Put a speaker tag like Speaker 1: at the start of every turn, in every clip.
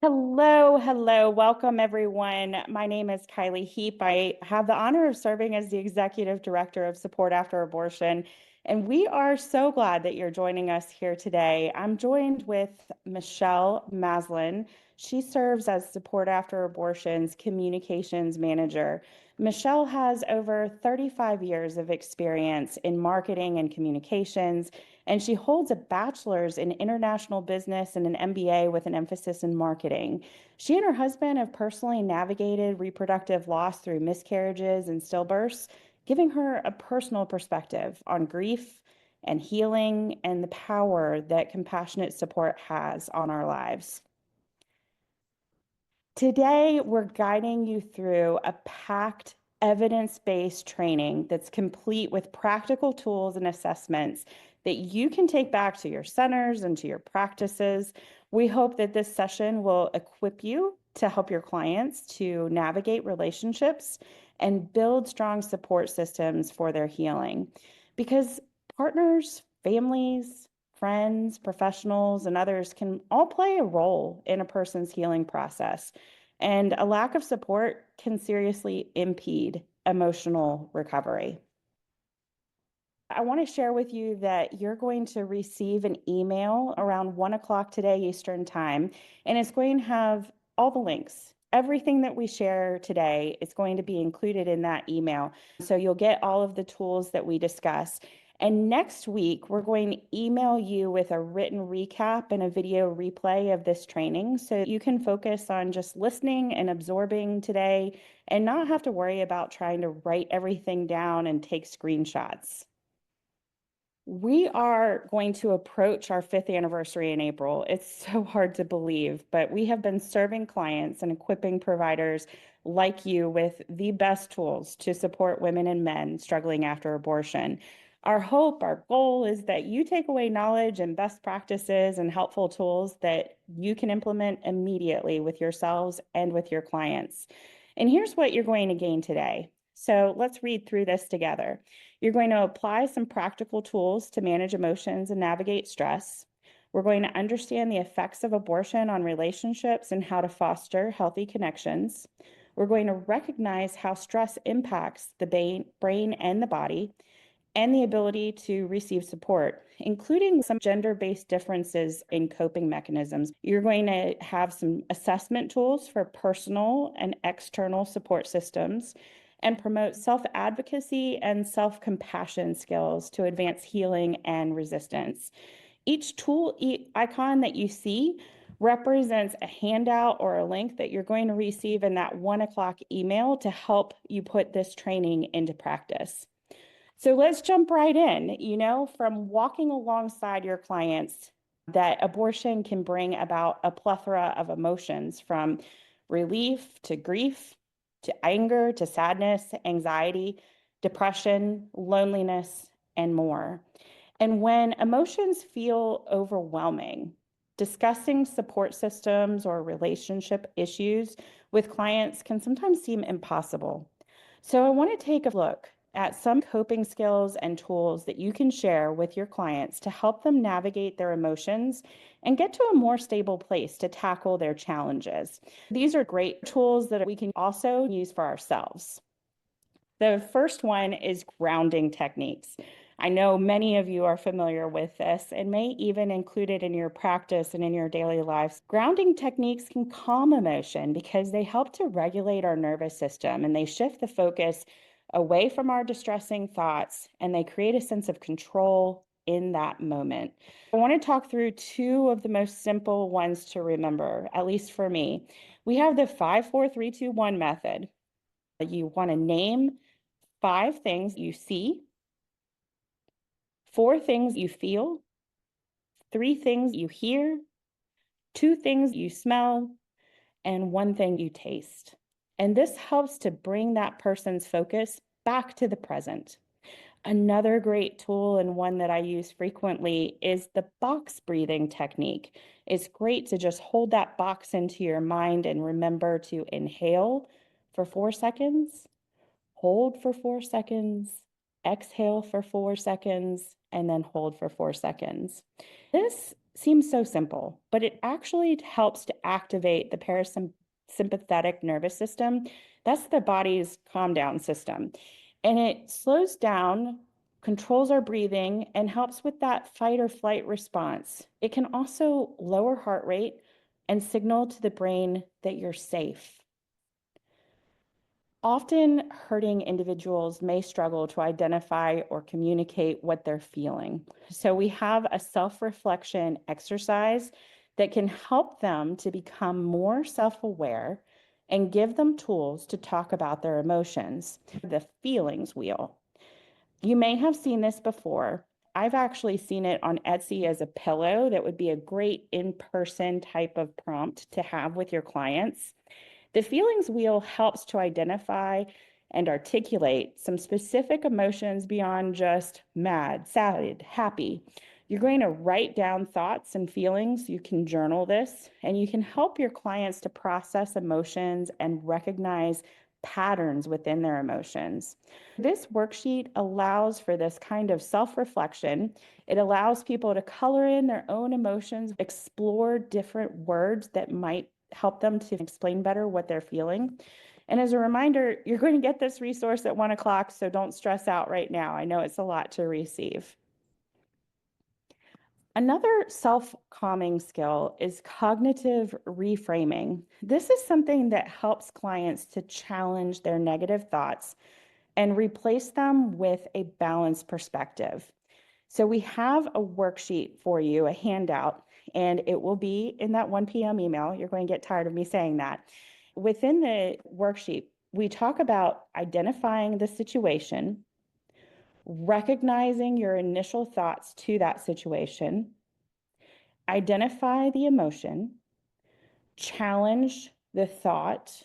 Speaker 1: Hello, hello. Welcome, everyone. My name is Kylie Heap. I have the honor of serving as the Executive Director of Support After Abortion, and we are so glad that you're joining us here today. I'm joined with Michelle Maslin. She serves as Support After Abortion's Communications Manager. Michelle has over 35 years of experience in marketing and communications, and she holds a bachelor's in international business and an MBA with an emphasis in marketing. She and her husband have personally navigated reproductive loss through miscarriages and stillbirths, giving her a personal perspective on grief and healing and the power that compassionate support has on our lives. Today, we're guiding you through a packed evidence-based training that's complete with practical tools and assessments that you can take back to your centers and to your practices. We hope that this session will equip you to help your clients to navigate relationships and build strong support systems for their healing. Because partners, families, friends, professionals, and others can all play a role in a person's healing process. And a lack of support can seriously impede emotional recovery. I want to share with you that you're going to receive an email around 1 o'clock today Eastern Time, and it's going to have all the links. Everything that we share today is going to be included in that email. So you'll get all of the tools that we discuss. And next week, we're going to email you with a written recap and a video replay of this training so you can focus on just listening and absorbing today and not have to worry about trying to write everything down and take screenshots. We are going to approach our 5th anniversary in April. It's so hard to believe, but we have been serving clients and equipping providers like you with the best tools to support women and men struggling after abortion. Our hope, our goal is that you take away knowledge and best practices and helpful tools that you can implement immediately with yourselves and with your clients. And here's what you're going to gain today. So let's read through this together. You're going to apply some practical tools to manage emotions and navigate stress. We're going to understand the effects of abortion on relationships and how to foster healthy connections. We're going to recognize how stress impacts the brain and the body, and the ability to receive support, including some gender-based differences in coping mechanisms. You're going to have some assessment tools for personal and external support systems and promote self-advocacy and self-compassion skills to advance healing and resistance. Each tool icon that you see represents a handout or a link that you're going to receive in that 1 o'clock email to help you put this training into practice. So let's jump right in. From walking alongside your clients, that abortion can bring about a plethora of emotions, from relief to grief to anger to sadness, anxiety, depression, loneliness, and more. And when emotions feel overwhelming, discussing support systems or relationship issues with clients can sometimes seem impossible. So I want to take a look at some coping skills and tools that you can share with your clients to help them navigate their emotions and get to a more stable place to tackle their challenges. These are great tools that we can also use for ourselves. The first one is grounding techniques. I know many of you are familiar with this and may even include it in your practice and in your daily lives. Grounding techniques can calm emotion because they help to regulate our nervous system, and they shift the focus away from our distressing thoughts, and they create a sense of control in that moment. I want to talk through two of the most simple ones to remember, at least for me. We have the 5-4-3-2-1 method. You want to name 5 things you see, 4 things you feel, 3 things you hear, 2 things you smell, and 1 thing you taste. And this helps to bring that person's focus back to the present. Another great tool, and one that I use frequently, is the box breathing technique. It's great to just hold that box into your mind and remember to inhale for 4 seconds, hold for 4 seconds, exhale for 4 seconds, and then hold for 4 seconds. This seems so simple, but it actually helps to activate the parasympathetic nervous system. That's the body's calm down system. And it slows down, controls our breathing, and helps with that fight or flight response. It can also lower heart rate and signal to the brain that you're safe. Often, hurting individuals may struggle to identify or communicate what they're feeling. So, we have a self reflection exercise that can help them to become more self aware and give them tools to talk about their emotions. The feelings wheel. You may have seen this before. I've actually seen it on Etsy as a pillow that would be a great in person type of prompt to have with your clients. The feelings wheel helps to identify and articulate some specific emotions beyond just mad, sad, happy. You're going to write down thoughts and feelings. You can journal this, and you can help your clients to process emotions and recognize patterns within their emotions. This worksheet allows for this kind of self reflection. It allows people to color in their own emotions, explore different words that might help them to explain better what they're feeling. And as a reminder, you're going to get this resource at 1 o'clock, so don't stress out right now. I know it's a lot to receive. Another self-calming skill is cognitive reframing. This is something that helps clients to challenge their negative thoughts and replace them with a balanced perspective. So we have a worksheet for you, a handout, and it will be in that 1 p.m. email. You're going to get tired of me saying that. Within the worksheet, we talk about identifying the situation, recognizing your initial thoughts to that situation, identify the emotion, challenge the thought,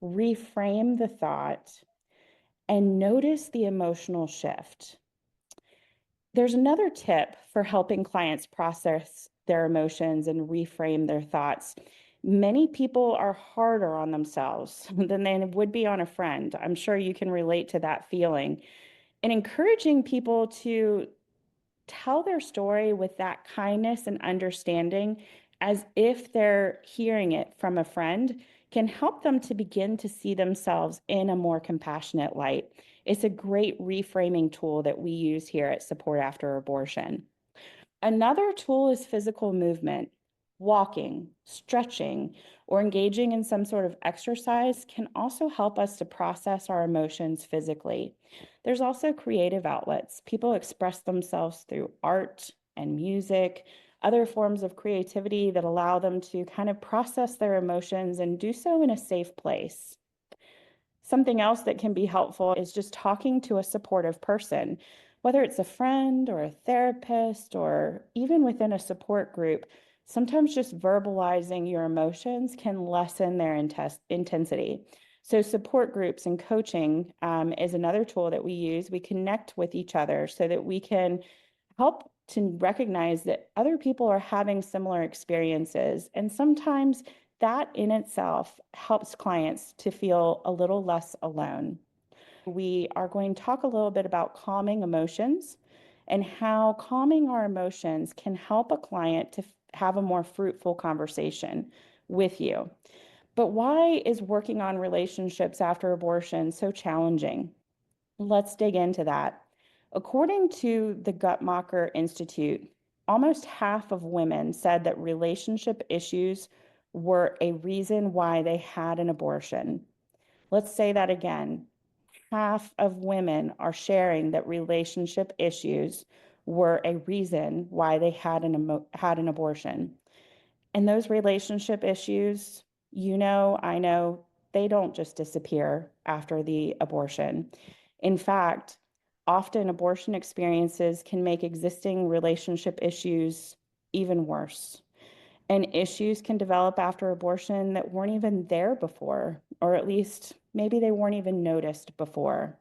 Speaker 1: reframe the thought, and notice the emotional shift. There's another tip for helping clients process their emotions and reframe their thoughts. Many people are harder on themselves than they would be on a friend. I'm sure you can relate to that feeling. And encouraging people to tell their story with that kindness and understanding as if they're hearing it from a friend can help them to begin to see themselves in a more compassionate light. It's a great reframing tool that we use here at Support After Abortion. Another tool is physical movement. Walking, stretching, or engaging in some sort of exercise can also help us to process our emotions physically. There's also creative outlets. People express themselves through art and music, other forms of creativity that allow them to kind of process their emotions and do so in a safe place. Something else that can be helpful is just talking to a supportive person, whether it's a friend or a therapist or even within a support group. Sometimes just verbalizing your emotions can lessen their intensity. So, support groups and coaching is another tool that we use. We connect with each other so that we can help to recognize that other people are having similar experiences. And sometimes that in itself helps clients to feel a little less alone. We are going to talk a little bit about calming emotions and how calming our emotions can help a client to have a more fruitful conversation with you. But why is working on relationships after abortion so challenging? Let's dig into that. According to the Guttmacher Institute, almost half of women said that relationship issues were a reason why they had an abortion. Let's say that again. Half of women are sharing that relationship issues were a reason why they had an abortion. And those relationship issues, I know, they don't just disappear after the abortion. In fact, often abortion experiences can make existing relationship issues even worse. And issues can develop after abortion that weren't even there before, or at least maybe they weren't even noticed before.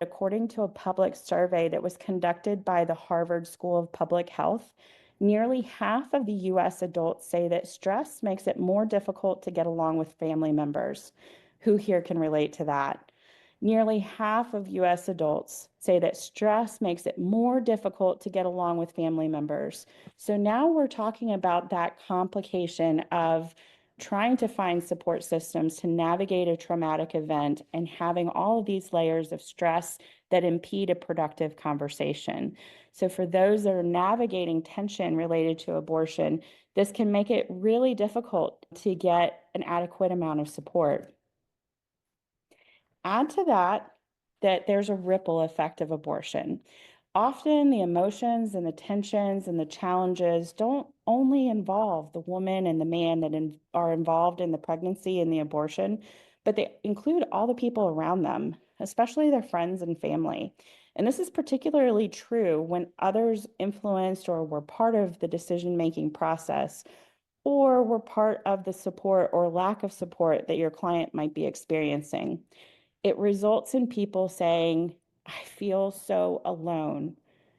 Speaker 1: According to a public survey that was conducted by the Harvard School of Public Health, nearly half of the US adults say that stress makes it more difficult to get along with family members. Who here can relate to that? Nearly half of US adults say that stress makes it more difficult to get along with family members. So now we're talking about that complication of trying to find support systems to navigate a traumatic event and having all of these layers of stress that impede a productive conversation. So for those that are navigating tension related to abortion, this can make it really difficult to get an adequate amount of support. Add to that there's a ripple effect of abortion. Often the emotions and the tensions and the challenges don't only involve the woman and the man that are involved in the pregnancy and the abortion, but they include all the people around them, especially their friends and family. And this is particularly true when others influenced or were part of the decision-making process, or were part of the support or lack of support that your client might be experiencing. It results in people saying, I feel so alone.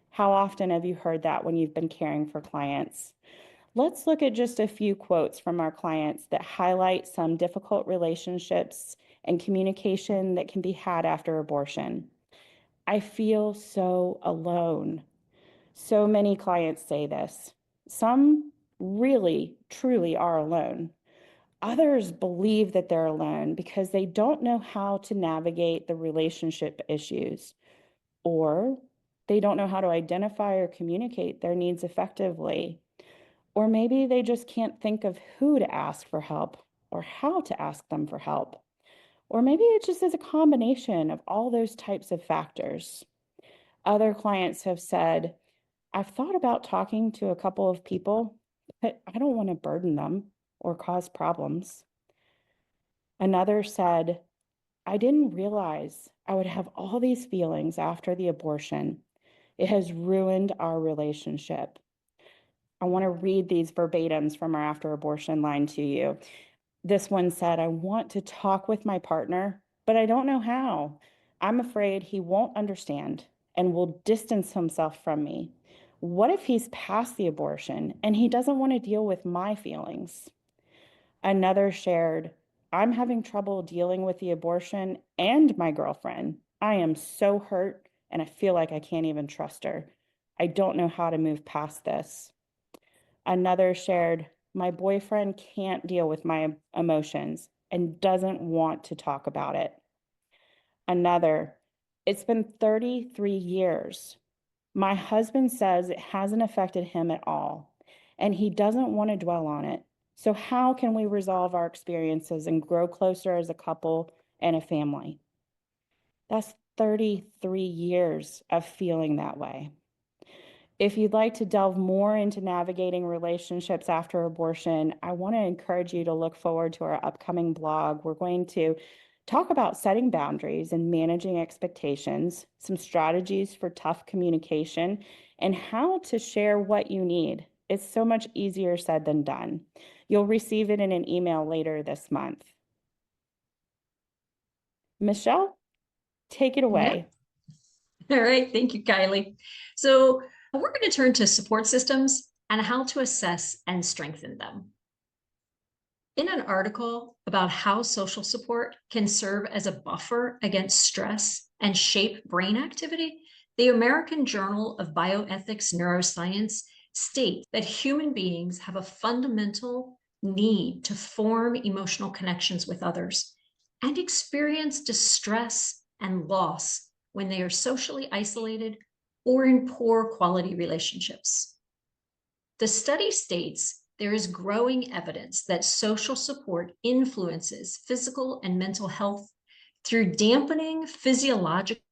Speaker 1: How often have you heard that when you've been caring for clients? Let's look at just a few quotes from our clients that highlight some difficult relationships and communication that can be had after abortion. I feel so alone. So many clients say this. Some really, truly are alone. Others believe that they're alone because they don't know how to navigate the relationship issues, or they don't know how to identify or communicate their needs effectively. Or maybe they just can't think of who to ask for help or how to ask them for help. Or maybe it just is a combination of all those types of factors. Other clients have said, I've thought about talking to a couple of people, but I don't want to burden them or cause problems. Another said, I didn't realize I would have all these feelings after the abortion. It has ruined our relationship. I want to read these verbatims from our after abortion line to you. This one said, I want to talk with my partner, but I don't know how. I'm afraid he won't understand and will distance himself from me. What if he's past the abortion and he doesn't want to deal with my feelings? Another shared, I'm having trouble dealing with the abortion and my girlfriend. I am so hurt and I feel like I can't even trust her. I don't know how to move past this. Another shared, my boyfriend can't deal with my emotions and doesn't want to talk about it. Another, it's been 33 years. My husband says it hasn't affected him at all, and he doesn't want to dwell on it. So how can we resolve our experiences and grow closer as a couple and a family? That's 33 years of feeling that way. If you'd like to delve more into navigating relationships after abortion, I want to encourage you to look forward to our upcoming blog. We're going to talk about setting boundaries and managing expectations, some strategies for tough communication, and how to share what you need. It's so much easier said than done. You'll receive it in an email later this month. Michelle, take it
Speaker 2: Yeah.
Speaker 1: away.
Speaker 2: All right. Thank you, Kylie. So we're going to turn to support systems and how to assess and strengthen them. In an article about how social support can serve as a buffer against stress and shape brain activity, the American Journal of Bioethics Neuroscience states that human beings have a fundamental need to form emotional connections with others and experience distress and loss when they are socially isolated or in poor quality relationships. The study states there is growing evidence that social support influences physical and mental health through dampening physiological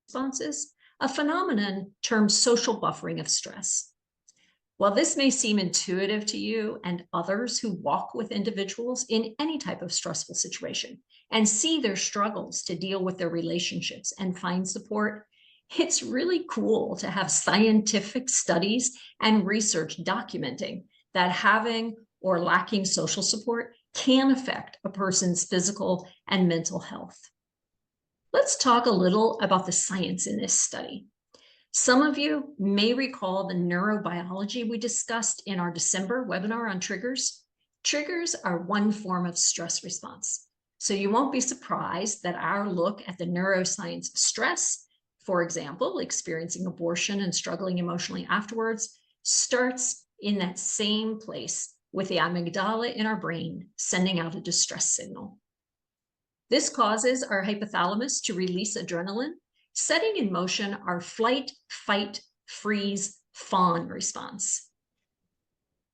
Speaker 2: responses, a phenomenon termed social buffering of stress. While this may seem intuitive to you and others who walk with individuals in any type of stressful situation and see their struggles to deal with their relationships and find support, it's really cool to have scientific studies and research documenting that having or lacking social support can affect a person's physical and mental health. Let's talk a little about the science in this study. Some of you may recall the neurobiology we discussed in our December webinar on triggers. Triggers are one form of stress response. So you won't be surprised that our look at the neuroscience of stress, for example, experiencing abortion and struggling emotionally afterwards, starts in that same place with the amygdala in our brain sending out a distress signal. This causes our hypothalamus to release adrenaline, setting in motion our flight, fight, freeze, fawn response.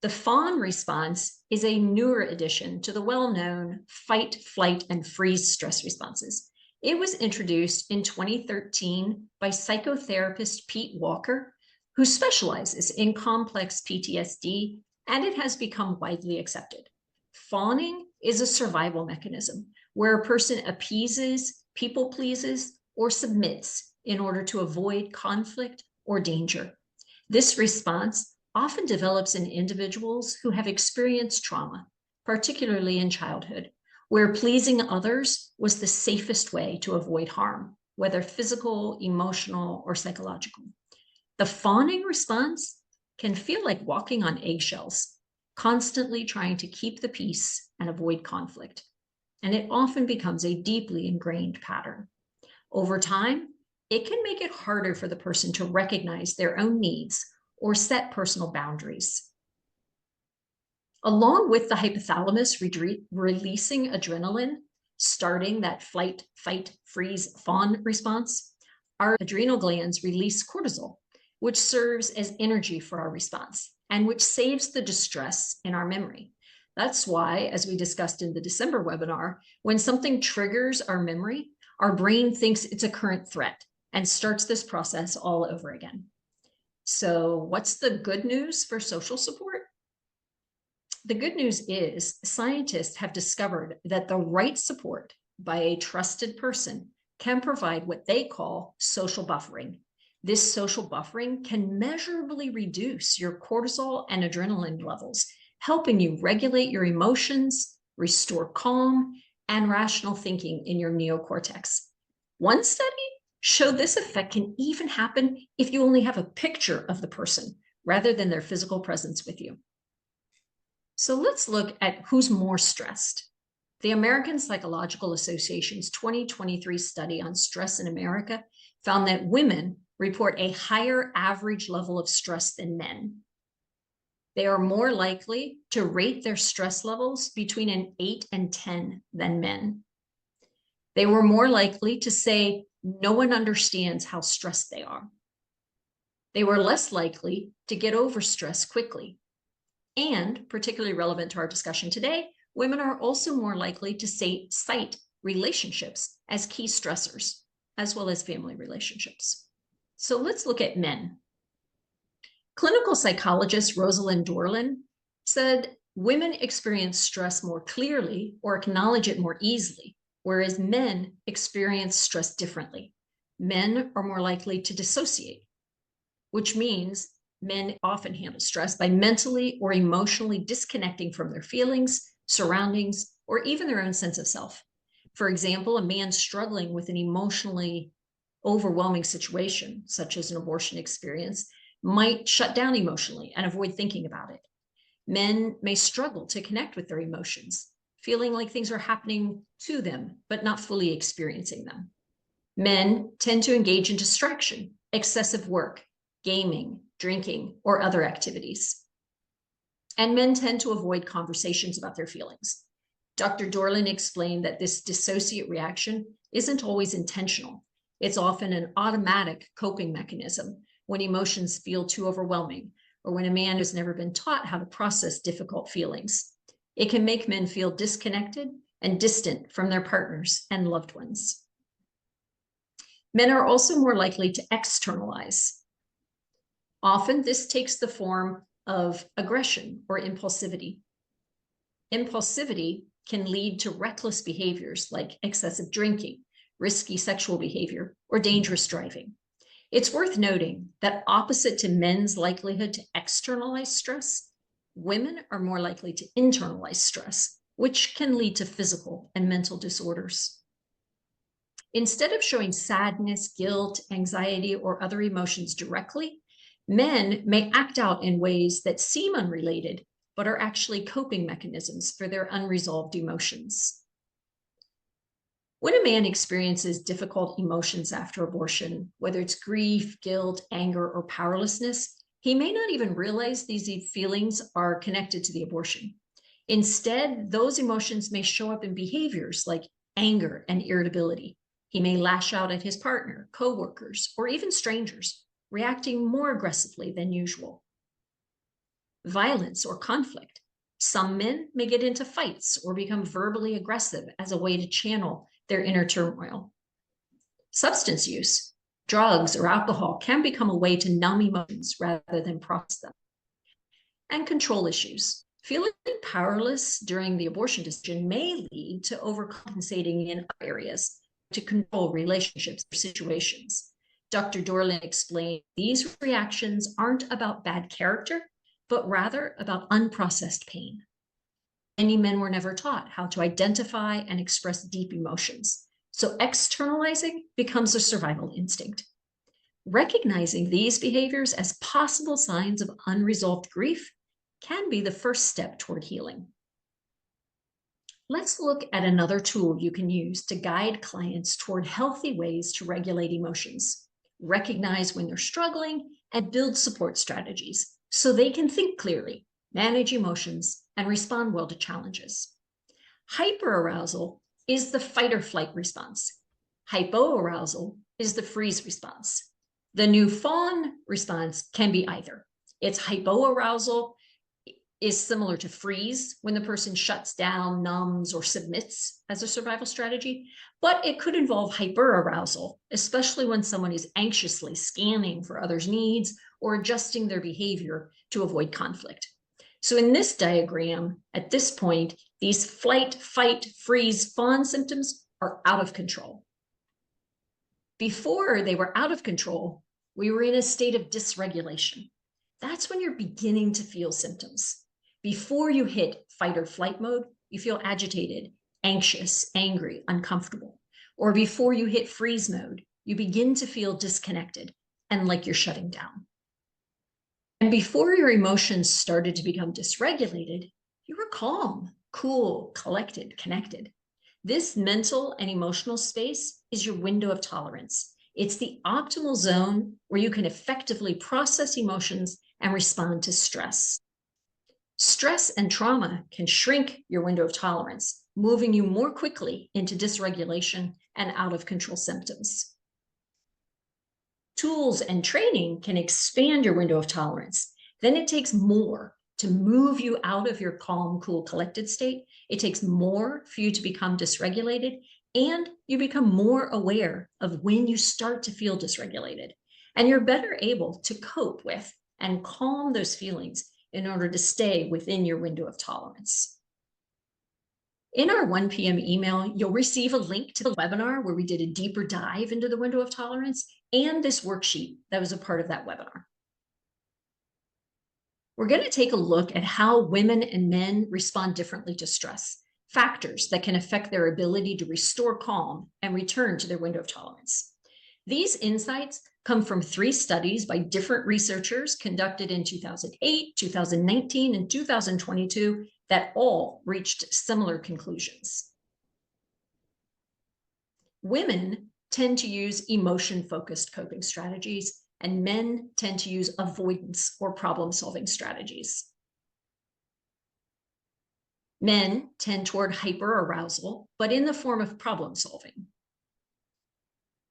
Speaker 2: The fawn response is a newer addition to the well-known fight, flight, and freeze stress responses. It was introduced in 2013 by psychotherapist Pete Walker, who specializes in complex PTSD, and it has become widely accepted. Fawning is a survival mechanism where a person appeases, people pleases, or submits in order to avoid conflict or danger. This response often develops in individuals who have experienced trauma, particularly in childhood, where pleasing others was the safest way to avoid harm, whether physical, emotional, or psychological. The fawning response can feel like walking on eggshells, constantly trying to keep the peace and avoid conflict. And it often becomes a deeply ingrained pattern. Over time, it can make it harder for the person to recognize their own needs or set personal boundaries. Along with the hypothalamus releasing adrenaline, starting that flight, fight, freeze, fawn response, our adrenal glands release cortisol, which serves as energy for our response and which saves the distress in our memory. That's why, as we discussed in the December webinar, when something triggers our memory, our brain thinks it's a current threat and starts this process all over again. So what's the good news for social support? The good news is scientists have discovered that the right support by a trusted person can provide what they call social buffering. This social buffering can measurably reduce your cortisol and adrenaline levels, helping you regulate your emotions, restore calm, and rational thinking in your neocortex. One study showed this effect can even happen if you only have a picture of the person rather than their physical presence with you. So let's look at who's more stressed. The American Psychological Association's 2023 study on stress in America found that women report a higher average level of stress than men. They are more likely to rate their stress levels between an 8 and 10 than men. They were more likely to say, no one understands how stressed they are. They were less likely to get over stress quickly. And particularly relevant to our discussion today, women are also more likely to cite relationships as key stressors, as well as family relationships. So let's look at men. Clinical psychologist Rosalind Dorlan said women experience stress more clearly or acknowledge it more easily, whereas men experience stress differently. Men are more likely to dissociate, which means men often handle stress by mentally or emotionally disconnecting from their feelings, surroundings, or even their own sense of self. For example, a man struggling with an emotionally overwhelming situation, such as an abortion experience, might shut down emotionally and avoid thinking about it. Men may struggle to connect with their emotions, feeling like things are happening to them, but not fully experiencing them. Men tend to engage in distraction, excessive work, gaming, drinking, or other activities. And men tend to avoid conversations about their feelings. Dr. Dorlan explained that this dissociate reaction isn't always intentional. It's often an automatic coping mechanism when emotions feel too overwhelming, or when a man has never been taught how to process difficult feelings. It can make men feel disconnected and distant from their partners and loved ones. Men are also more likely to externalize. Often this takes the form of aggression or impulsivity. Impulsivity can lead to reckless behaviors like excessive drinking, risky sexual behavior, or dangerous driving. It's worth noting that opposite to men's likelihood to externalize stress, women are more likely to internalize stress, which can lead to physical and mental disorders. Instead of showing sadness, guilt, anxiety, or other emotions directly, men may act out in ways that seem unrelated, but are actually coping mechanisms for their unresolved emotions. When a man experiences difficult emotions after abortion, whether it's grief, guilt, anger, or powerlessness, he may not even realize these feelings are connected to the abortion. Instead, those emotions may show up in behaviors like anger and irritability. He may lash out at his partner, coworkers, or even strangers, reacting more aggressively than usual. Violence or conflict. Some men may get into fights or become verbally aggressive as a way to channel their inner turmoil. Substance use, drugs, or alcohol can become a way to numb emotions rather than process them. And control issues. Feeling powerless during the abortion decision may lead to overcompensating in other areas to control relationships or situations. Dr. Dorlin explained these reactions aren't about bad character, but rather about unprocessed pain. Many men were never taught how to identify and express deep emotions, so externalizing becomes a survival instinct. Recognizing these behaviors as possible signs of unresolved grief can be the first step toward healing. Let's look at another tool you can use to guide clients toward healthy ways to regulate emotions, recognize when they're struggling, and build support strategies so they can think clearly, manage emotions, and respond well to challenges. Hyperarousal is the fight or flight response. Hypoarousal is the freeze response. The new fawn response can be either. It's hypoarousal is similar to freeze when the person shuts down, numbs, or submits as a survival strategy, but it could involve hyperarousal, especially when someone is anxiously scanning for others' needs or adjusting their behavior to avoid conflict. So in this diagram, at this point, these flight, fight, freeze, fawn symptoms are out of control. Before they were out of control, we were in a state of dysregulation. That's when you're beginning to feel symptoms. Before you hit fight or flight mode, you feel agitated, anxious, angry, uncomfortable. Or before you hit freeze mode, you begin to feel disconnected and like you're shutting down. And before your emotions started to become dysregulated, you were calm, cool, collected, connected. This mental and emotional space is your window of tolerance. It's the optimal zone where you can effectively process emotions and respond to stress. Stress and trauma can shrink your window of tolerance, moving you more quickly into dysregulation and out of control symptoms. Tools and training can expand your window of tolerance. Then it takes more to move you out of your calm, cool, collected state. It takes more for you to become dysregulated, and you become more aware of when you start to feel dysregulated. And you're better able to cope with and calm those feelings in order to stay within your window of tolerance. In our 1 p.m. email, you'll receive a link to the webinar where we did a deeper dive into the window of tolerance and this worksheet that was a part of that webinar. We're going to take a look at how women and men respond differently to stress, factors that can affect their ability to restore calm and return to their window of tolerance. These insights come from 3 studies by different researchers conducted in 2008, 2019, and 2022 that all reached similar conclusions. Women tend to use emotion-focused coping strategies, and men tend to use avoidance or problem-solving strategies. Men tend toward hyperarousal, but in the form of problem-solving.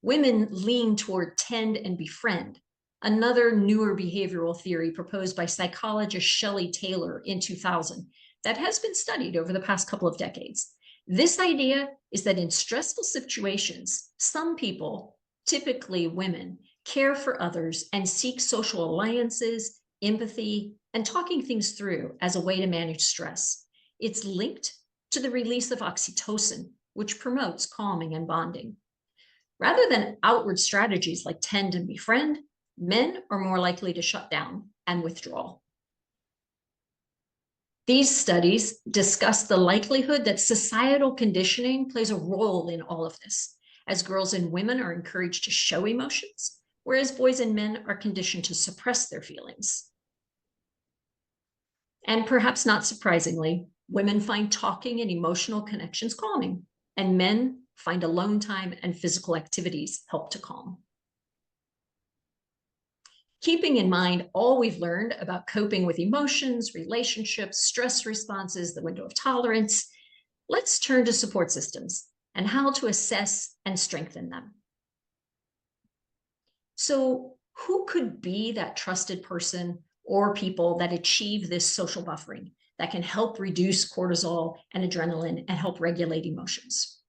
Speaker 2: Women lean toward tend and befriend, another newer behavioral theory proposed by psychologist Shelley Taylor in 2000 that has been studied over the past couple of decades. This idea is that in stressful situations, some people, typically women, care for others and seek social alliances, empathy, and talking things through as a way to manage stress. It's linked to the release of oxytocin, which promotes calming and bonding. Rather than outward strategies like tend and befriend, men are more likely to shut down and withdraw. These studies discuss the likelihood that societal conditioning plays a role in all of this, as girls and women are encouraged to show emotions, whereas boys and men are conditioned to suppress their feelings. And perhaps not surprisingly, women find talking and emotional connections calming, and men find alone time, and physical activities help to calm. Keeping in mind all we've learned about coping with emotions, relationships, stress responses, the window of tolerance, let's turn to support systems and how to assess and strengthen them. So, who could be that trusted person or people that achieve this social buffering that can help reduce cortisol and adrenaline and help regulate emotions?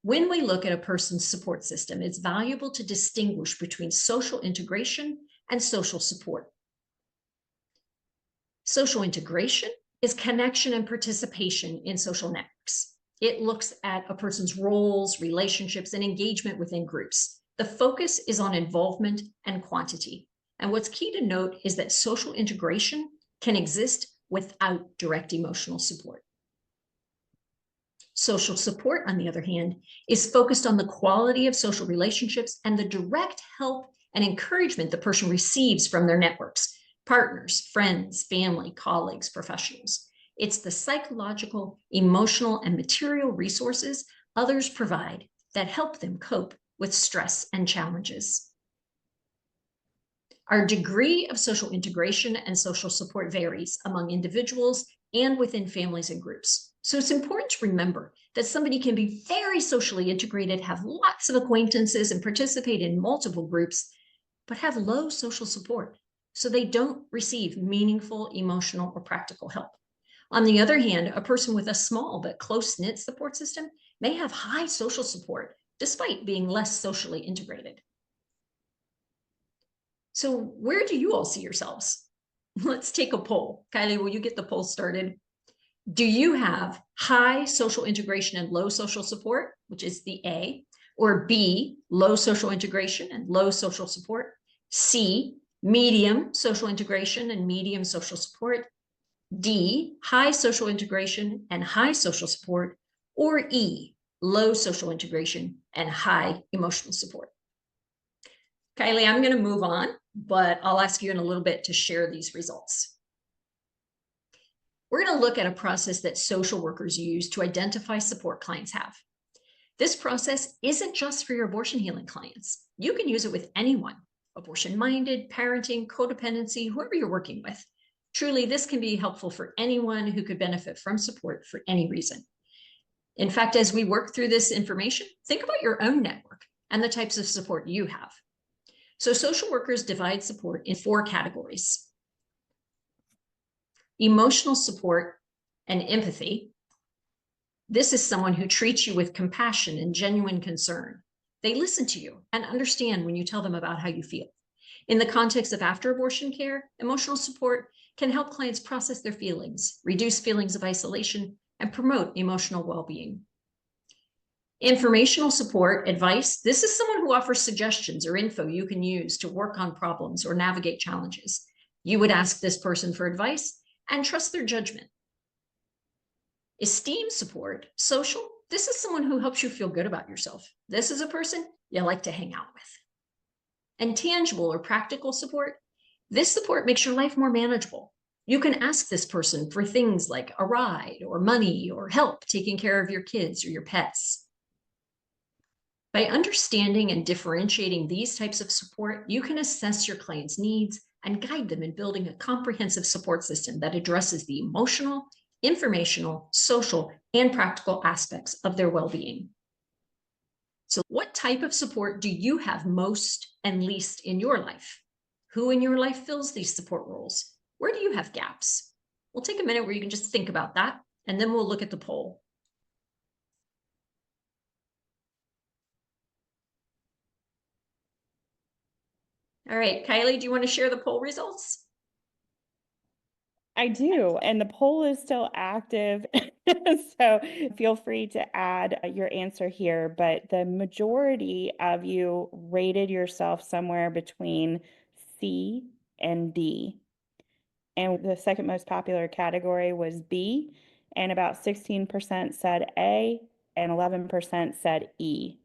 Speaker 2: When we look at a person's support system, it's valuable to distinguish between social integration and social support. Social integration is connection and participation in social networks. It looks at a person's roles, relationships, and engagement within groups. The focus is on involvement and quantity. And what's key to note is that social integration can exist without direct emotional support. Social support, on the other hand, is focused on the quality of social relationships and the direct help and encouragement the person receives from their networks, partners, friends, family, colleagues, professionals. It's the psychological, emotional, and material resources others provide that help them cope with stress and challenges. Our degree of social integration and social support varies among individuals and within families and groups. So it's important to remember that somebody can be very socially integrated, have lots of acquaintances, and participate in multiple groups, but have low social support, so they don't receive meaningful emotional or practical help. On the other hand, a person with a small but close-knit support system may have high social support despite being less socially integrated. So where do you all see yourselves? Let's take a poll. Kylie, will you get the poll started? Do you have high social integration and low social support, which is the A, or B, low social integration and low social support, C, medium social integration and medium social support, D, high social integration and high social support, or E, low social integration and high emotional support? Kylie, I'm going to move on, but I'll ask you in a little bit to share these results. We're going to look at a process that social workers use to identify support clients have. This process isn't just for your abortion healing clients. You can use it with anyone, abortion-minded, parenting, codependency, whoever you're working with. Truly, this can be helpful for anyone who could benefit from support for any reason. In fact, as we work through this information, think about your own network and the types of support you have. So social workers divide support in 4 categories: emotional support and empathy. This is someone who treats you with compassion and genuine concern. They listen to you and understand when you tell them about how you feel. In the context of after-abortion care, emotional support can help clients process their feelings, reduce feelings of isolation, and promote emotional well-being. Informational support, advice, this is someone who offers suggestions or info you can use to work on problems or navigate challenges. You would ask this person for advice and trust their judgment. Esteem support, social, this is someone who helps you feel good about yourself. This is a person you like to hang out with. And tangible or practical support, this support makes your life more manageable. You can ask this person for things like a ride or money or help taking care of your kids or your pets. By understanding and differentiating these types of support, you can assess your client's needs and guide them in building a comprehensive support system that addresses the emotional, informational, social, and practical aspects of their well-being. So what type of support do you have most and least in your life? Who in your life fills these support roles? Where do you have gaps? We'll take a minute where you can just think about that, and then we'll look at the poll. All right, Kylie, do you want to share the poll results?
Speaker 1: I do, and the poll is still active, so feel free to add your answer here, but the majority of you rated yourself somewhere between C and D. And the second most popular category was B, and about 16% said A, and 11% said E.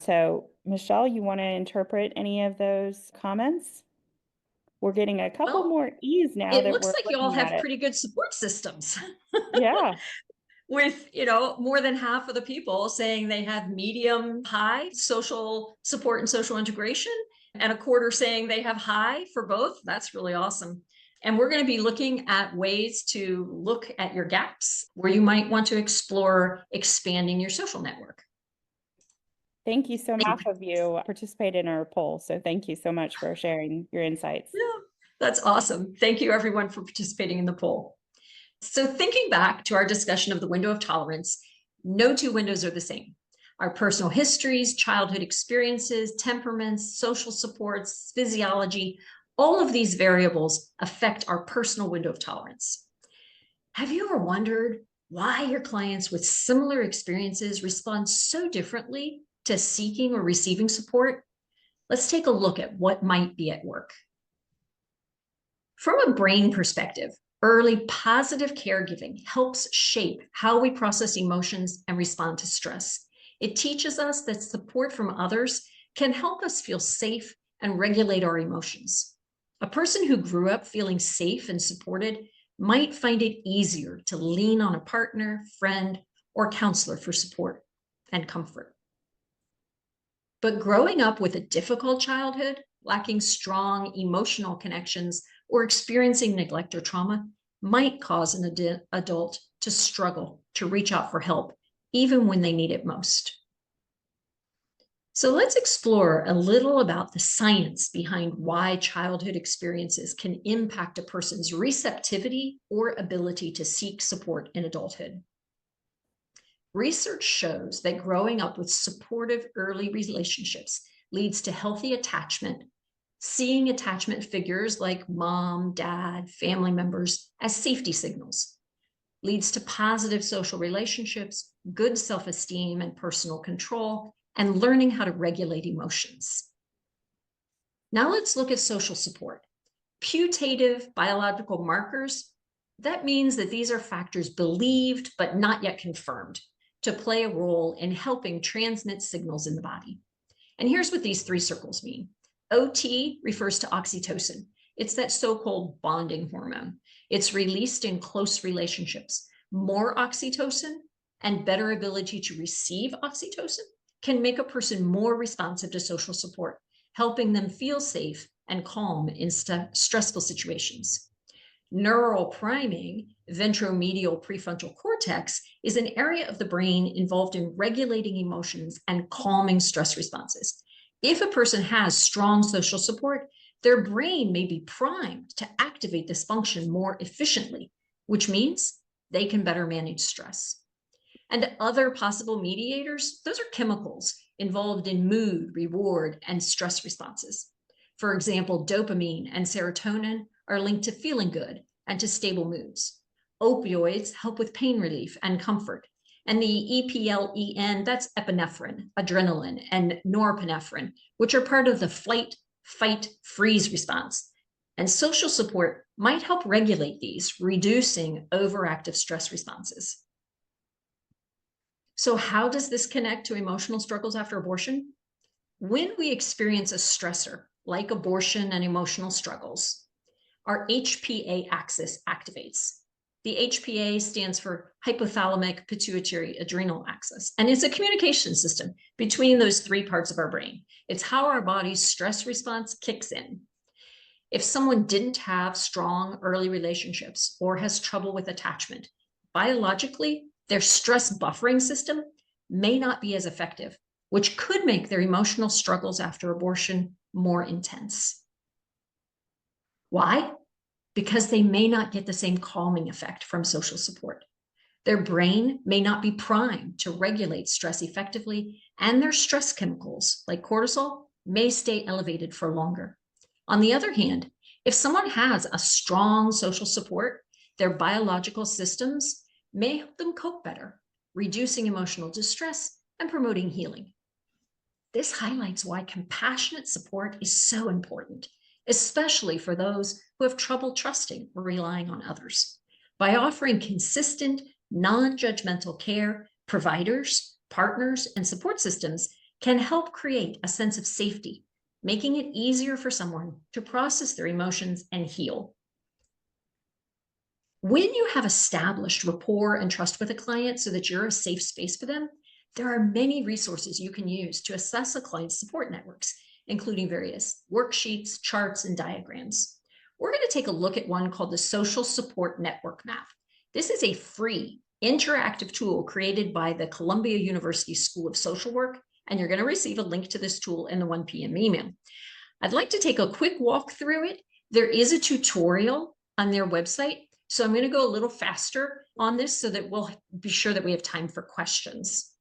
Speaker 1: So, Michelle, you want to interpret any of those comments? We're getting a couple
Speaker 2: Well,
Speaker 1: more E's now
Speaker 2: it
Speaker 1: that
Speaker 2: looks
Speaker 1: we're
Speaker 2: like you all
Speaker 1: looking at
Speaker 2: have
Speaker 1: it.
Speaker 2: pretty good support systems.
Speaker 1: Yeah.
Speaker 2: with, more than half of the people saying they have medium high social support and social integration, and a quarter saying they have high for both. That's really awesome. And we're going to be looking at ways to look at your gaps where you might want to explore expanding your social network.
Speaker 1: Thank you so much. Half of you participated in our poll, so thank you so much for sharing your insights.
Speaker 2: Yeah, that's awesome. Thank you, everyone, for participating in the poll. So thinking back to our discussion of the window of tolerance, no two windows are the same. Our personal histories, childhood experiences, temperaments, social supports, physiology, all of these variables affect our personal window of tolerance. Have you ever wondered why your clients with similar experiences respond so differently to seeking or receiving support? Let's take a look at what might be at work. From a brain perspective, early positive caregiving helps shape how we process emotions and respond to stress. It teaches us that support from others can help us feel safe and regulate our emotions. A person who grew up feeling safe and supported might find it easier to lean on a partner, friend, or counselor for support and comfort. But growing up with a difficult childhood, lacking strong emotional connections, or experiencing neglect or trauma might cause an adult to struggle to reach out for help, even when they need it most. So let's explore a little about the science behind why childhood experiences can impact a person's receptivity or ability to seek support in adulthood. Research shows that growing up with supportive early relationships leads to healthy attachment. Seeing attachment figures like mom, dad, family members as safety signals leads to positive social relationships, good self-esteem and personal control, and learning how to regulate emotions. Now let's look at social support. Putative biological markers, that means that these are factors believed but not yet confirmed to play a role in helping transmit signals in the body. And here's what these three circles mean. OT refers to oxytocin. It's that so-called bonding hormone. It's released in close relationships. More oxytocin and better ability to receive oxytocin can make a person more responsive to social support, helping them feel safe and calm in stressful situations. Neural priming, ventromedial prefrontal cortex, is an area of the brain involved in regulating emotions and calming stress responses. If a person has strong social support, their brain may be primed to activate this function more efficiently, which means they can better manage stress. And other possible mediators, those are chemicals involved in mood, reward, and stress responses. For example, dopamine and serotonin are linked to feeling good and to stable moods. Opioids help with pain relief and comfort. And the EPLEN, that's epinephrine, adrenaline, and norepinephrine, which are part of the flight, fight, freeze response. And social support might help regulate these, reducing overactive stress responses. So how does this connect to emotional struggles after abortion? When we experience a stressor, like abortion and emotional struggles, our HPA axis activates. The HPA stands for hypothalamic pituitary adrenal axis, and it's a communication system between those three parts of our brain. It's how our body's stress response kicks in. If someone didn't have strong early relationships or has trouble with attachment, biologically, their stress buffering system may not be as effective, which could make their emotional struggles after abortion more intense. Why? Because they may not get the same calming effect from social support. Their brain may not be primed to regulate stress effectively, and their stress chemicals, like cortisol, may stay elevated for longer. On the other hand, if someone has a strong social support, their biological systems may help them cope better, reducing emotional distress and promoting healing. This highlights why compassionate support is so important, especially for those who have trouble trusting or relying on others. By offering consistent, non-judgmental care, providers, partners, and support systems can help create a sense of safety, making it easier for someone to process their emotions and heal. When you have established rapport and trust with a client so that you're a safe space for them, there are many resources you can use to assess a client's support networks, including various worksheets, charts, and diagrams. We're going to take a look at one called the Social Support Network Map. This is a free interactive tool created by the Columbia University School of Social Work, and you're going to receive a link to this tool in the 1 p.m. email. I'd like to take a quick walk through it. There is a tutorial on their website, so I'm going to go a little faster on this so that we'll be sure that we have time for questions.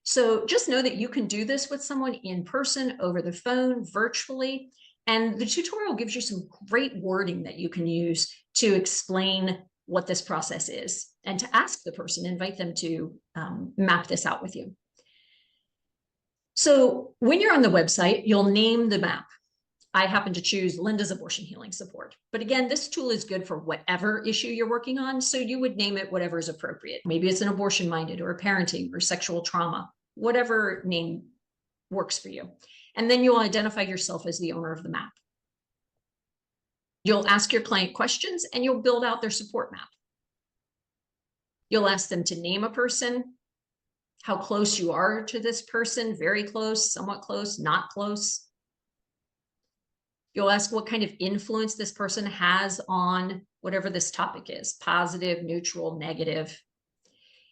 Speaker 2: So just know that you can do this with someone in person, over the phone, virtually, and the tutorial gives you some great wording that you can use to explain what this process is and to ask the person, invite them to map this out with you. So when you're on the website, you'll name the map. I happen to choose Linda's Abortion Healing Support. But again, this tool is good for whatever issue you're working on. So you would name it whatever is appropriate. Maybe it's an abortion-minded or a parenting or sexual trauma, whatever name works for you. And then you'll identify yourself as the owner of the map. You'll ask your client questions and you'll build out their support map. You'll ask them to name a person, how close you are to this person, very close, somewhat close, not close. You'll ask what kind of influence this person has on whatever this topic is, positive, neutral, negative.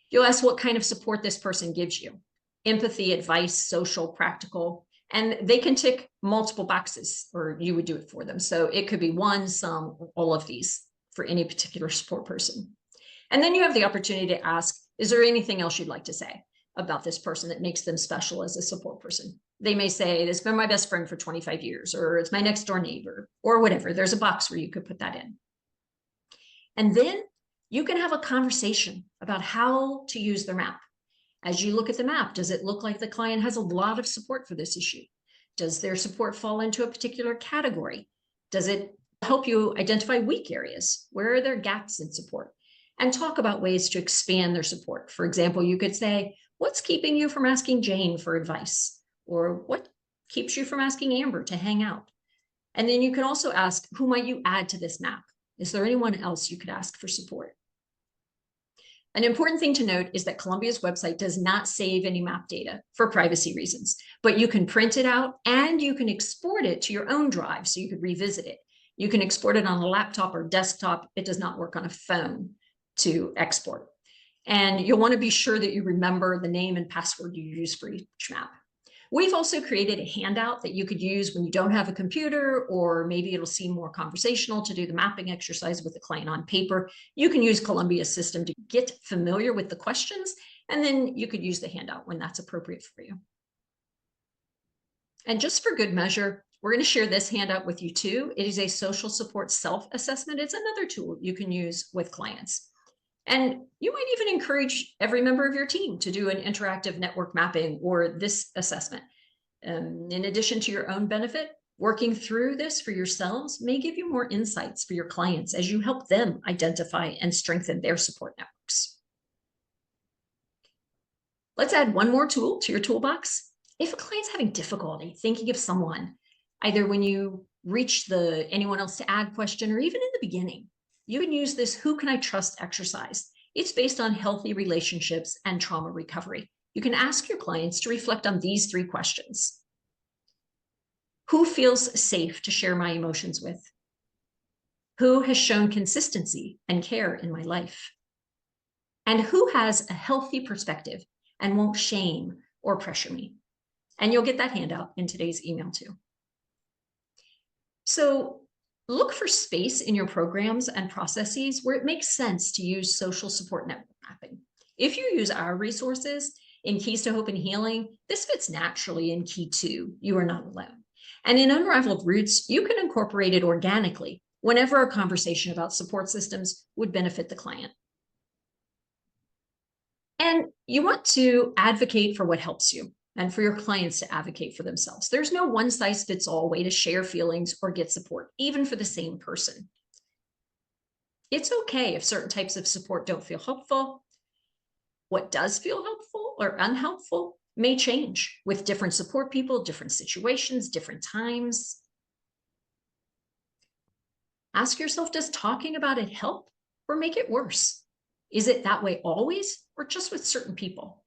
Speaker 2: You'll ask what kind of support this person gives you, empathy, advice, social, practical, and they can tick multiple boxes or you would do it for them. So it could be one, some, or all of these for any particular support person. And then you have the opportunity to ask, is there anything else you'd like to say about this person that makes them special as a support person? They may say, it's been my best friend for 25 years, or it's my next door neighbor, or whatever. There's a box where you could put that in. And then you can have a conversation about how to use the map. As you look at the map, does it look like the client has a lot of support for this issue? Does their support fall into a particular category? Does it help you identify weak areas? Where are there gaps in support? And talk about ways to expand their support. For example, you could say, what's keeping you from asking Jane for advice? Or what keeps you from asking Amber to hang out? And then you can also ask, who might you add to this map? Is there anyone else you could ask for support? An important thing to note is that Columbia's website does not save any map data for privacy reasons, but you can print it out and you can export it to your own drive so you could revisit it. You can export it on a laptop or desktop. It does not work on a phone to export. And you'll want to be sure that you remember the name and password you use for each map. We've also created a handout that you could use when you don't have a computer, or maybe it'll seem more conversational to do the mapping exercise with the client on paper. You can use Columbia's system to get familiar with the questions, and then you could use the handout when that's appropriate for you. And just for good measure, we're going to share this handout with you too. It is a social support self-assessment. It's another tool you can use with clients. And you might even encourage every member of your team to do an interactive network mapping or this assessment. In addition to your own benefit, working through this for yourselves may give you more insights for your clients as you help them identify and strengthen their support networks. Let's add one more tool to your toolbox. If a client's having difficulty thinking of someone, either when you reach the anyone else to add question or even in the beginning, you can use this who can I trust exercise. It's based on healthy relationships and trauma recovery. You can ask your clients to reflect on these 3 questions. Who feels safe to share my emotions with? Who has shown consistency and care in my life? And who has a healthy perspective and won't shame or pressure me? And you'll get that handout in today's email too. So look for space in your programs and processes where it makes sense to use social support network mapping. If you use our resources in Keys to Hope and Healing, this fits naturally in Key 2, You Are Not Alone. And in Unraveled Roots, you can incorporate it organically whenever a conversation about support systems would benefit the client. And you want to advocate for what helps you and for your clients to advocate for themselves. There's no one-size-fits-all way to share feelings or get support, even for the same person. It's okay if certain types of support don't feel helpful. What does feel helpful or unhelpful may change with different support people, different situations, different times. Ask yourself, does talking about it help or make it worse? Is it that way always, or just with certain people?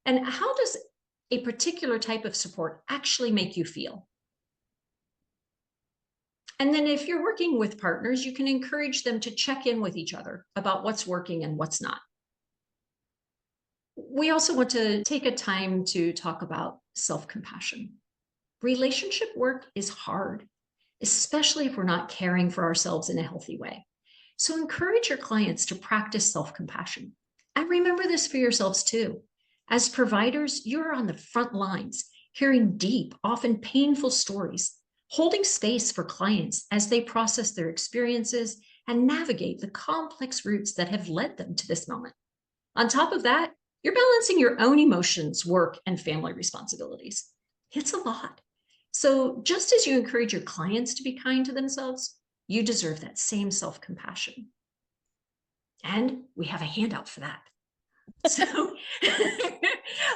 Speaker 2: And how does a particular type of support actually make you feel? And then if you're working with partners, you can encourage them to check in with each other about what's working and what's not. We also want to take a time to talk about self-compassion. Relationship work is hard, especially if we're not caring for ourselves in a healthy way. So encourage your clients to practice self-compassion. And remember this for yourselves too. As providers, you're on the front lines, hearing deep, often painful stories, holding space for clients as they process their experiences and navigate the complex routes that have led them to this moment. On top of that, you're balancing your own emotions, work, and family responsibilities. It's a lot. So, just as you encourage your clients to be kind to themselves, you deserve that same self compassion. And we have a handout for that. So,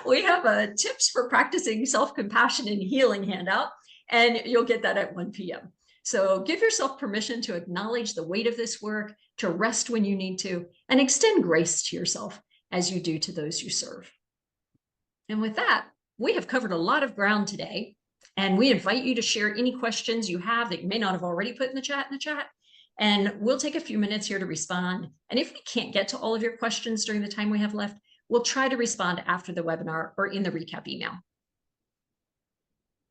Speaker 2: we have a tips for practicing self compassion and healing handout, and you'll get that at 1 p.m. So, give yourself permission to acknowledge the weight of this work, to rest when you need to, and extend grace to yourself as you do to those you serve. And with that, we have covered a lot of ground today, and we invite you to share any questions you have that you may not have already put in the chat. And we'll take a few minutes here to respond. And if we can't get to all of your questions during the time we have left, we'll try to respond after the webinar or in the recap email.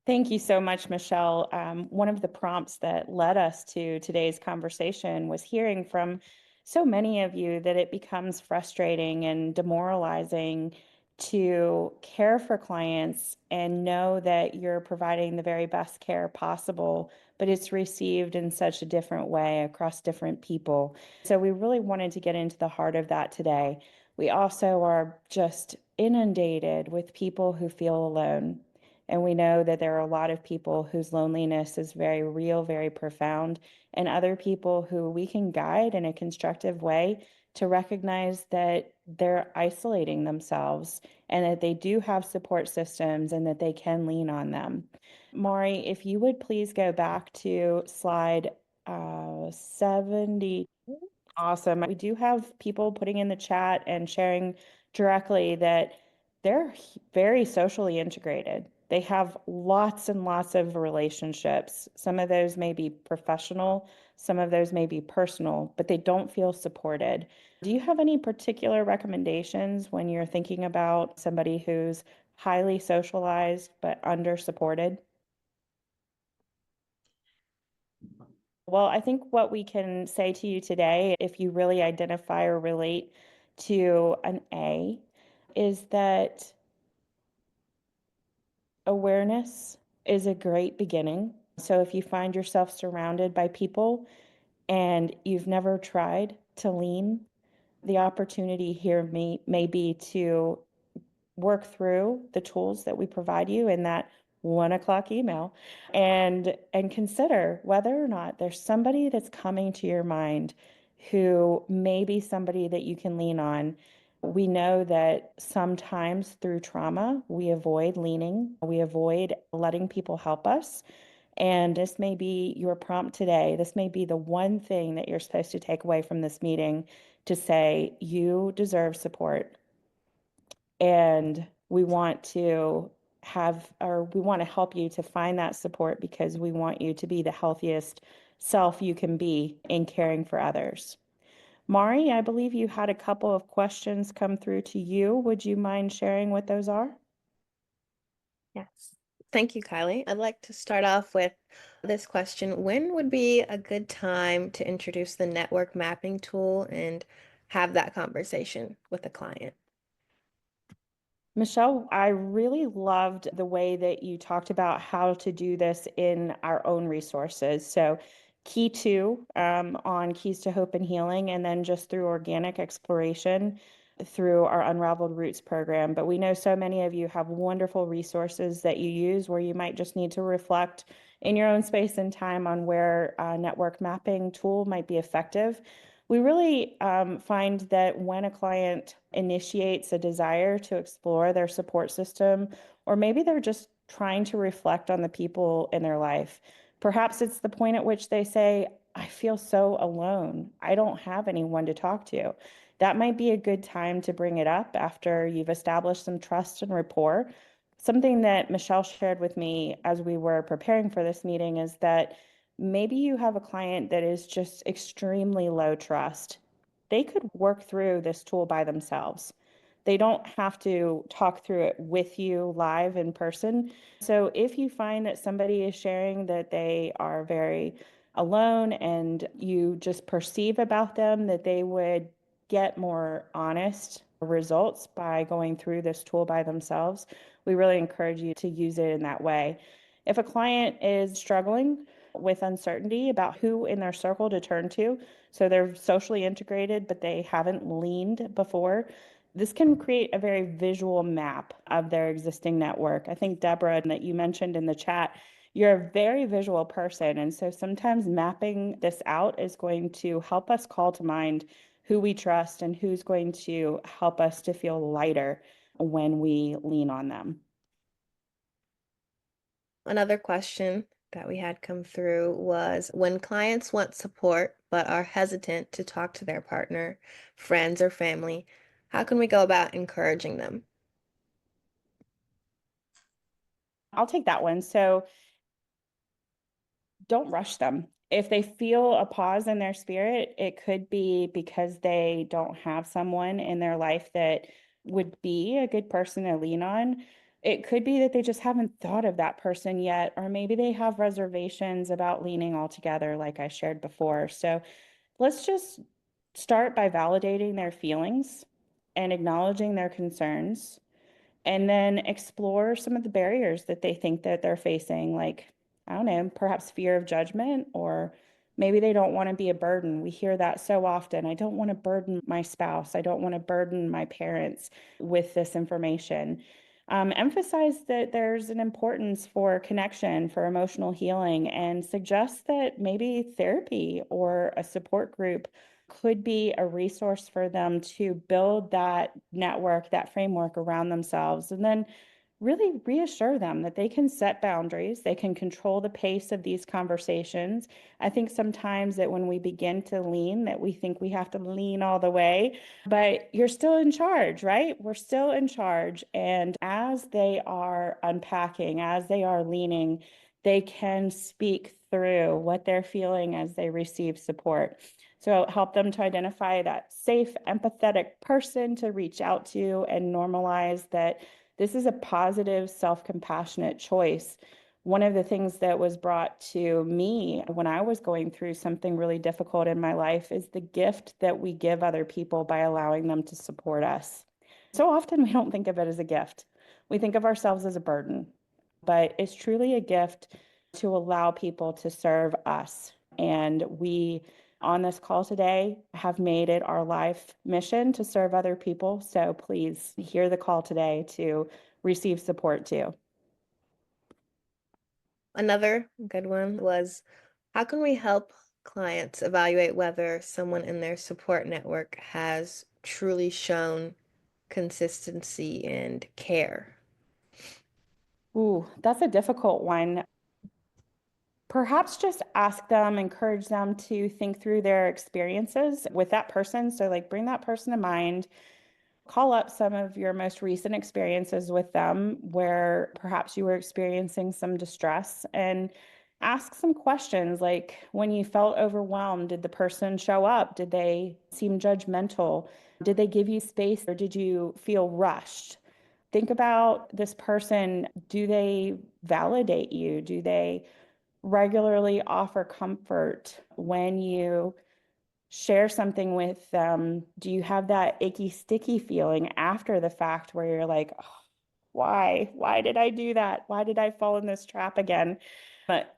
Speaker 1: Thank you so much, Michelle. One of the prompts that led us to today's conversation was hearing from so many of you that it becomes frustrating and demoralizing to care for clients and know that you're providing the very best care possible, but it's received in such a different way across different people. So we really wanted to get into the heart of that today. We also are just inundated with people who feel alone. And we know that there are a lot of people whose loneliness is very real, very profound, and other people who we can guide in a constructive way to recognize that they're isolating themselves and that they do have support systems and that they can lean on them. Mari, if you would please go back to slide 70. Awesome. We do have people putting in the chat and sharing directly that they're very socially integrated. They have lots and lots of relationships. Some of those may be professional, some of those may be personal, but they don't feel supported. Do you have any particular recommendations when you're thinking about somebody who's highly socialized but under supported? Well, I think what we can say to you today, if you really identify or relate to an A, is that awareness is a great beginning. So if you find yourself surrounded by people and you've never tried to lean, the opportunity here may be to work through the tools that we provide you in that 1 o'clock email and consider whether or not there's somebody that's coming to your mind who may be somebody that you can lean on. We know that sometimes through trauma, we avoid leaning, we avoid letting people help us. And this may be your prompt today. This may be the one thing that you're supposed to take away from this meeting to say, you deserve support. And we want to we want to help you to find that support because we want you to be the healthiest self you can be in caring for others. Mari, I believe you had a couple of questions come through to you. Would you mind sharing what those are?
Speaker 3: Yes. Thank you, Kylie. I'd like to start off with this question. When would be a good time to introduce the network mapping tool and have that conversation with the client?
Speaker 1: Michelle, I really loved the way that you talked about how to do this in our own resources. So key two on Keys to Hope and Healing, and then just through organic exploration through our Unraveled Roots program. But we know so many of you have wonderful resources that you use where you might just need to reflect in your own space and time on where a network mapping tool might be effective. We really find that when a client initiates a desire to explore their support system, or maybe they're just trying to reflect on the people in their life, perhaps it's the point at which they say, I feel so alone. I don't have anyone to talk to. That might be a good time to bring it up after you've established some trust and rapport. Something that Michelle shared with me as we were preparing for this meeting is that maybe you have a client that is just extremely low trust. They could work through this tool by themselves. They don't have to talk through it with you live in person. So if you find that somebody is sharing that they are very alone and you just perceive about them that they would get more honest results by going through this tool by themselves, we really encourage you to use it in that way. If a client is struggling with uncertainty about who in their circle to turn to, so they're socially integrated, but they haven't leaned before, this can create a very visual map of their existing network. I think, Deborah, that you mentioned in the chat, you're a very visual person. And so sometimes mapping this out is going to help us call to mind who we trust and who's going to help us to feel lighter when we lean on them.
Speaker 3: Another question that we had come through was when clients want support but are hesitant to talk to their partner, friends, or family, how can we go about encouraging them?
Speaker 1: I'll take that one. So don't rush them. If they feel a pause in their spirit, it could be because they don't have someone in their life that would be a good person to lean on. It could be that they just haven't thought of that person yet, or maybe they have reservations about leaning altogether, like I shared before. So let's just start by validating their feelings and acknowledging their concerns, and then explore some of the barriers that they think that they're facing, like, I don't know, perhaps fear of judgment, or maybe they don't want to be a burden. We hear that so often. I don't want to burden my spouse. I don't want to burden my parents with this information. Emphasize that there's an importance for connection, for emotional healing, and suggest that maybe therapy or a support group could be a resource for them to build that network, that framework around themselves. And then really reassure them that they can set boundaries, they can control the pace of these conversations. I think sometimes that when we begin to lean, that we think we have to lean all the way, but you're still in charge, right? We're still in charge. And as they are unpacking, as they are leaning, they can speak through what they're feeling as they receive support. So help them to identify that safe, empathetic person to reach out to and normalize that this is a positive, self-compassionate choice. One of the things that was brought to me when I was going through something really difficult in my life is the gift that we give other people by allowing them to support us. So often we don't think of it as a gift. We think of ourselves as a burden, but it's truly a gift to allow people to serve us. And we, on this call today, have made it our life mission to serve other people. So please hear the call today to receive support too.
Speaker 3: Another good one was how can we help clients evaluate whether someone in their support network has truly shown consistency and care?
Speaker 1: Ooh, that's a difficult one. Perhaps just ask them, encourage them to think through their experiences with that person. So, like, bring that person to mind, call up some of your most recent experiences with them where perhaps you were experiencing some distress, and ask some questions like, when you felt overwhelmed, did the person show up? Did they seem judgmental? Did they give you space, or did you feel rushed? Think about this person. Do they validate you? Do they regularly offer comfort when you share something with them? Do you have that icky, sticky feeling after the fact where you're like, oh, why did I do that? Why did I fall in this trap again? But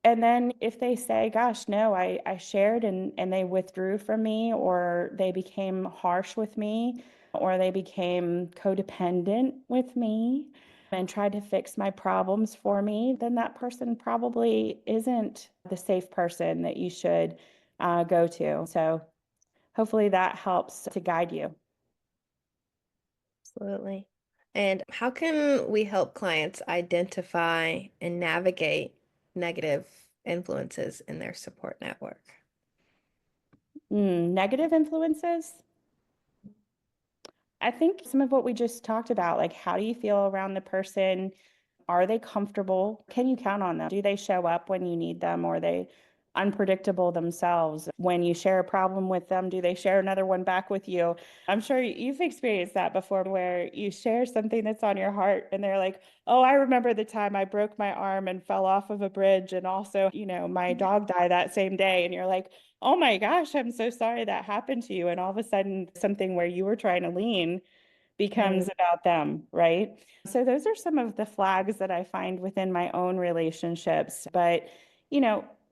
Speaker 1: and then if they say, gosh, no, I shared and they withdrew from me, or they became harsh with me, or they became codependent with me and tried to fix my problems for me, then that person probably isn't the safe person that you should go to. So hopefully that helps to guide you.
Speaker 3: Absolutely. And how can we help clients identify and navigate negative influences in their support network?
Speaker 1: Negative influences? I think some of what we just talked about, like how do you feel around the person? Are they comfortable? Can you count on them? Do they show up when you need them? Or are they unpredictable themselves? When you share a problem with them, do they share another one back with you? I'm sure you've experienced that before where you share something that's on your heart and they're like, oh, I remember the time I broke my arm and fell off of a bridge. And also, my dog died that same day. And you're like, oh my gosh, I'm so sorry that happened to you. And all of a sudden, something where you were trying to lean becomes about them, right? So those are some of the flags that I find within my own relationships. But,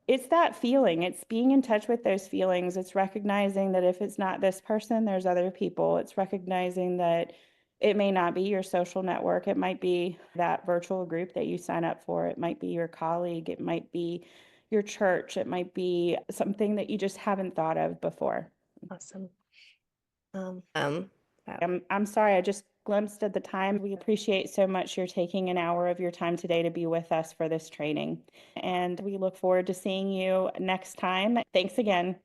Speaker 1: it's that feeling. It's being in touch with those feelings. It's recognizing that if it's not this person, there's other people. It's recognizing that it may not be your social network. It might be that virtual group that you sign up for. It might be your colleague. It might be your church. It might be something that you just haven't thought of before.
Speaker 3: Awesome.
Speaker 1: I'm sorry, I just glimpsed at the time. We appreciate so much you're taking an hour of your time today to be with us for this training. And we look forward to seeing you next time. Thanks again.